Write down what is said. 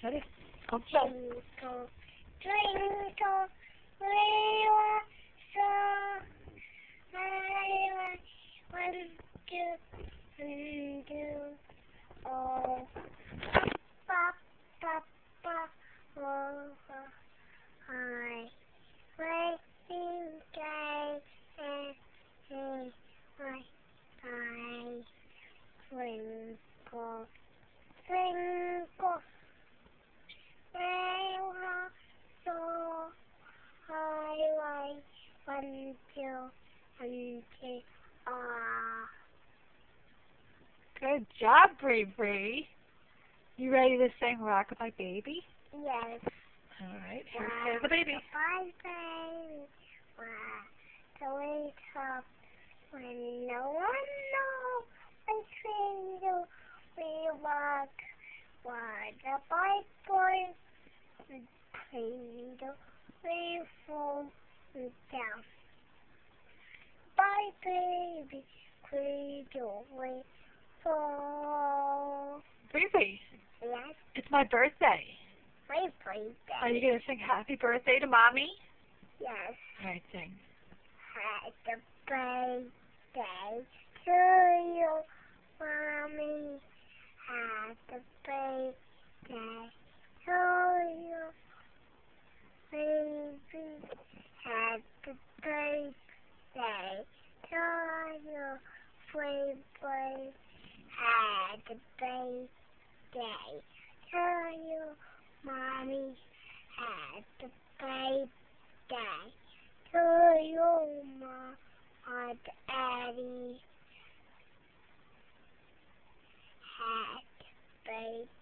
Ready? Go. Twinkle, twinkle, little star, I want to undo all. Ba, ba, ba, oh, I waiting day and I twinkle, twinkle. So I until Good job, Bree Bree. You ready to sing Rock-a-Bye Baby? yes. All right, here's the baby. Bye, baby. The way up when no one knows the cradle we walk. What a bye boy. The cradle we fall down. Bye, baby. Cradle we fall. Bree Bree, Yes, it's my birthday. my birthday. Are you going to sing happy birthday to Mommy? Yes. All right, sing. Happy birthday to you, Mommy. Happy birthday to you, baby. Happy birthday to you, sweet boy. Happy birthday to you, Mommy. Happy birthday to you, Mom, Daddy. Happy birthday.